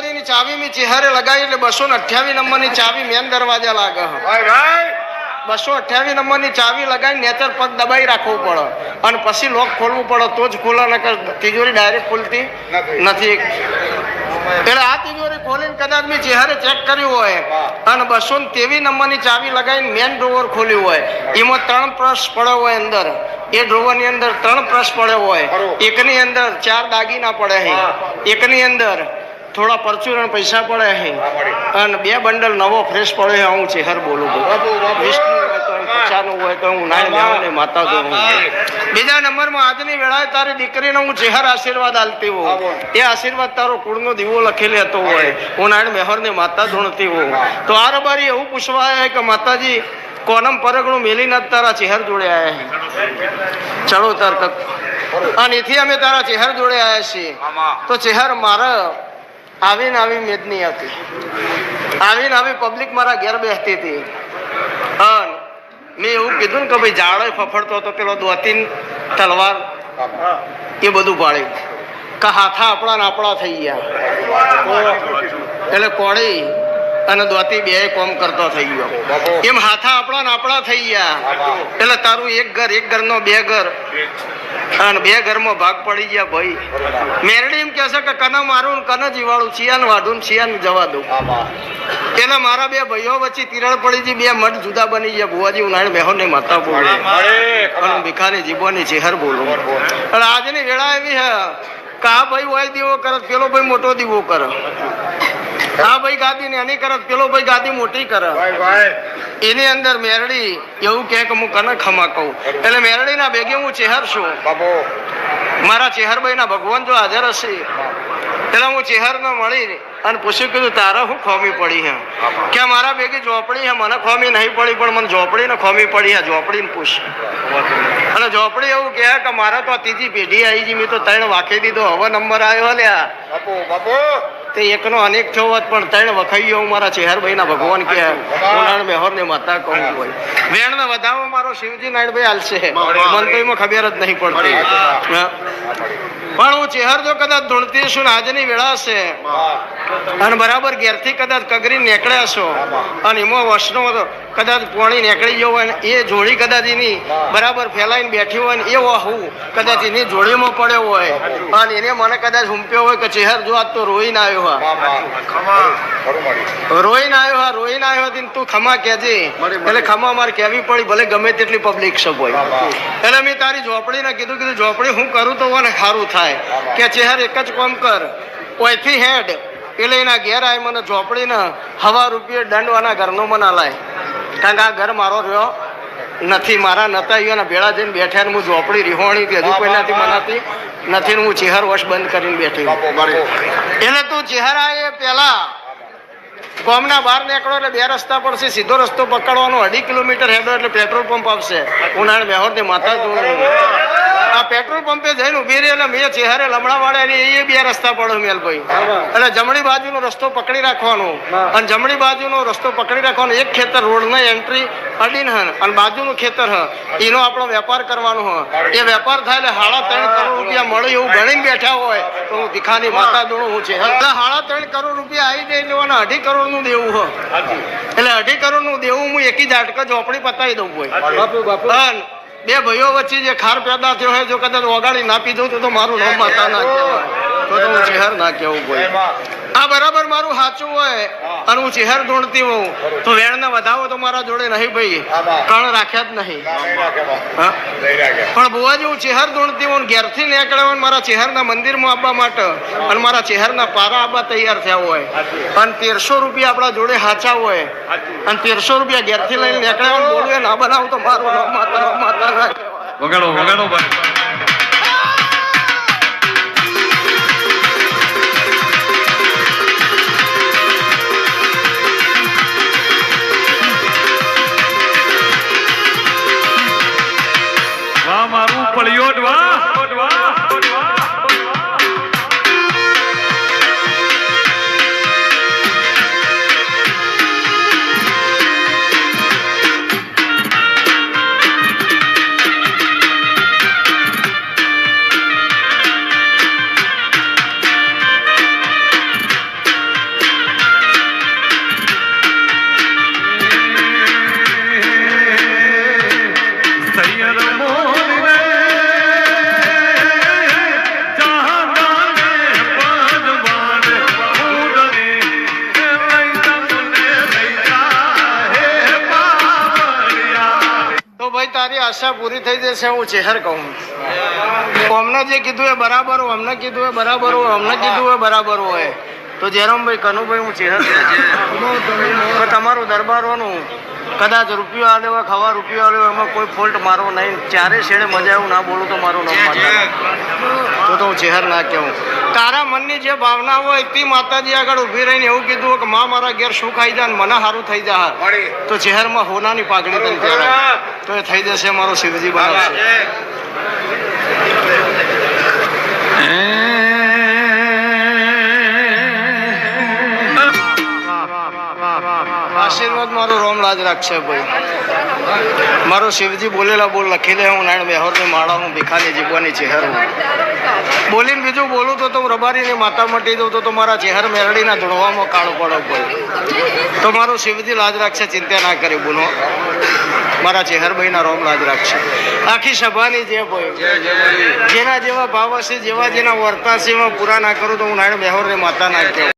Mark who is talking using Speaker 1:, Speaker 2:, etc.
Speaker 1: દરવાજાની ચાવી મેં ચહેરે લગાવી એટલે 228 નંબરની ચાવી મેન દરવાજા લાગે. 228 નંબરની ચાવી લગાવી નેચર પગ દબાઈ રાખવું પડે અને પછી લોક ખોલવું પડે તો જ ખોલે, નકર તિજોરી ડાયરેક્ટ ખુલતી નથી. એટલે આ તિજોરી ખોલીને કદાચ મેં ચહેરે ચેક કર્યું હોય અને 223 નંબરની ચાવી લગાવીને મેન ડ્રોવર ખોલ્યું હોય, એમાં 3 પ્રસ પડ્યો હોય અંદર. એ ડ્રોવરની અંદર 3 પ્રસ પડ્યો હોય, એકની અંદર 4 દાગીના પડે છે, એકની અંદર થોડા પરચુરણ પૈસા પડે છે અને 2 બંડલ નવો ફ્રેશ પડે છે. હું ચહેર બોલું 50 હોય તો હું નાય માતા દઉં. બીજા નંબરમાં આજની વેળાએ તારી દીકરીને હું ચહેર આશીર્વાદ આલતી હોઉં. એ આશીર્વાદ તારો કુળનો દીવો લખેલી હતો હોય, હું નાય મેહર ને માતા ધૂણતી હોઉં. તો આ રબારી એવું પૂછવા આવ્યા કે માતાજી કોનમ પરગણું મેલીને તારા ચહેર જોડે આવ્યા છે. ચલો તાર અને એથી અમે તારા ચહેર જોડે આવ્યા છીએ. તો ચહેર મારા આવીને આવી મેદની હતી, આવીને આવી પબ્લિક મારા ઘેર બેસતી હતી. અને મેં એવું કીધું ને કે ભાઈ જાડો ફફડતો હતો, પેલો દોતીન તલવાર એ બધું પાડ્યું કે હાથા આપણા થઈ ગયા. એટલે કોળી અને દોતી 2 કોમ કરતો થઈ ગયો. એમ હાથા આપણા થઈ ગયા. એટલે તારું એક ઘરનો 2 ઘર અને 2 ઘરમાં ભાગ પડી ગયા. ભાઈ મેરડી એમ કહેશે કે કને મારું કને જીવાળું, છિયાન વાઢું છિયાન જવા દઉં. એટલે મારા 2 ભાઈઓ વચ્ચે તિરાડ પડી ગઈ, 2 મઠ જુદા બની ગયા. ભુવાજી ઉનાળી બેહો ને માતા બોલે અને ભીખાની જીબોની ચહેર બોલું. એટલે આજની વેળા એવી હે કે આ ભાઈ હોય દીવો કરે, પેલો ભાઈ મોટો દીવો કરે. આ ભાઈ ગાદી નાની કરે, પેલો ભાઈ ગાદી મોટી કરે. એની અંદર મેરડી એવું કહે કે હું કને ખમા કહું. એટલે મેરડી ના ભેગે હું ચહેર છું. મારા ચહેરભાઈ ના ભગવાન જો હાજર હશે એટલે હું ચહેર ને મળી અને પૂછ્યું, કીધું તારા શું ખોમી પડી હે? કે મારા ભેગી ઝોપડી હે, મને ખોમી નહીં પડી પણ મને ઝોપડી ને ખોમી પડી હે. ઝોપડી ને પૂછ. અને ઝોપડી એવું કહે કે મારા તો 3જી પેઢી આવી ગઈ, મેં તો 3 વાખી દીધો, હવે નંબર આવ્યો લ્યા. તે એકનો અનેક થયો હોત પણ 3 વખાઈ ગયો. મારા ચહેરભાઈ ના ભગવાન કે ઉનાળ મેહર ને માતા કહું હોય. વેણ ને વધાવો મારો શિવજી નારાયણભાઈ હાલશે, મને તો એમાં ખબર જ નહીં પડતી. પણ હું ચહેર જો કદાચ ધૂણતી છું ને આજની વેળા છે અને બરાબર ઘેરથી કદાચ કગરી નીકળ્યા છો અને એમાં વસનો કદાચ પોણી નીકળી ગયો હોય ને એ જોડી કદાચ એની બરાબર ફેલાઈને બેઠી હોય ને એ હું કદાચ એની જોડીમાં પડ્યો હોય અને એને મને કદાચ હુંપ્યો હોય કે ચહેર જો આજ તો રોઈને આવ્યો હા, રોઈને આવ્યો તું ખમા કહેજે. એટલે ખમા મારે કહેવી પડી, ભલે ગમે તેટલી પબ્લિક સબ હોય. એટલે મેં તારી ઝોપડીને કીધું ઝોપડી હું કરું તો મને સારું થાય કે ચહેર એક જ કામ કર, ઓયથી હેડ એટલે એના ઘેર આવે મને ઝોપડીને 1,000 રૂપિયા દંડવાના ઘરનો મને લાય. કારણ કે આ ઘર મારો રહ્યો નથી, મારા નતા એના ભેળા જઈને બેઠા ને હું ઝોપડી રિહોણી હતી, હજુ કોઈનાથી મનાતી નથી ને હું ચહેર વશ બંધ કરીને બેઠી. એટલે તું ચહેરા એ પેલા ગામના બહાર નીકળો એટલે 2 રસ્તા પડશે, સીધો રસ્તો પકડવાનો, 2.5 કિલોમીટર હેડો એટલે પેટ્રોલ પંપ આવશે. ઉનાળ મેહોર ને માતા આ પેટ્રોલ પંપે જઈને ઉભી રહી એટલે મેં ચહેરે લમણા વાળા એ 2 રસ્તા પડો મેલભાઈ. એટલે જમણી બાજુનો રસ્તો પકડી રાખવાનો અને જમણી બાજુનો રસ્તો પકડી રાખવાનો. એક ખેતર રોડની એન્ટ્રી અડીને અને બાજુનું ખેતર એનો આપણો વેપાર કરવાનો હોય. એ વેપાર થાય એટલે 3.5 કરોડ રૂપિયા મળે એવું ગણીને બેઠા હોય તો હું ભીખાની માતા દોડું હું છે. એટલે 3.5 કરોડ રૂપિયા આવી જાય લેવાના 2.5 કરોડ નું દેવું હોય. એટલે 2.5 કરોડ નું દેવું હું એકી ઝાટકા ઝોપડી પતાવી દઉં હોય. 2 ભાઈઓ વચ્ચે જે ખાર પેદા થયો હોય જો કદાચ ઓગાળી નાપી દઉં તો મારું નામ માતા ના કહેવાય, તો હું ચહેર ના કહેવું હોય. આ બરાબર મારું સાચું હોય અને હું ચહેર દોડતી હોઉં તો વેણ ને વધાવો તો મારા જોડે નહીં ભાઈ, કણ રાખ્યા જ નહીં. પણ બુવાજી હું ચહેર દોડતી હોઉં ઘેરથી નીકળ્યા હોય મારા ચહેરના મંદિરમાં આવવા માટે અને મારા ચહેરના પારા આવવા તૈયાર થયા હોય અને 1300 રૂપિયા આપણા જોડે સાચા હોય અને 1300 રૂપિયા ઘેરથી લઈને નીકળ્યા હોય બોલવે ના બનાવું તો મારું માતા માતા ના કહેવાય.
Speaker 2: વગાડો ભાઈ. મારું પળિયોટ વાહ.
Speaker 1: આશા પૂરી થઈ જશે હું ચહેર કહું. અમને જે કીધું એ બરાબર હોય, અમને કીધું એ બરાબર હોય, અમને કીધું એ બરાબર હોય. તો જયરામભાઈ કનુભાઈ હું ચહેર તો તમારું દરબારોનું કદાચ રૂપિયો આલે હોય, ખવા રૂપિયો આલે હોય, એમાં કોઈ ફોલ્ટ મારો નહીં. ચારે છેડે મજા એવું ના બોલું તો મારું નામ માતા તો હું ચહેર ના કહેવું. તારા મનની જે ભાવના હોય તે માતાજી આગળ ઊભી રહીને એવું કીધું કે માં મારા ઘેર શું ખાઈ જાય ને મને સારું થઈ જાય તો ચહેરમાં હોનાની પાઘડી તને પહેરાવે તો એ થઈ જશે. મારો શિવજી બનાવશે. આશીર્વાદ મારો રોમલાજ રાખશે ભાઈ. મારો શિવજી બોલેલા બોલ લખી લે. હું નારાયણ મેહોરની માળા હું ભીખાની જીવવાની ચહેર હું બોલીને બીજું બોલું તો હું રબારીની માતા મટી દઉં તો મારા ચહેર મેરડીના ધૂણવામાં કાળો પડો બોલ તો મારો શિવજી લાજ રાખશે. ચિંતા ના કરી બોલો. મારા ચહેરભાઈના રોમ લાજ રાખશે. આખી સભાની જે ભાઈ જેના જેવા ભાવ હશે, જેવા જેના વર્તા છે એમાં પૂરા ના કરું તો હું નારાયણ મેહોરની માતા ના કહેવું.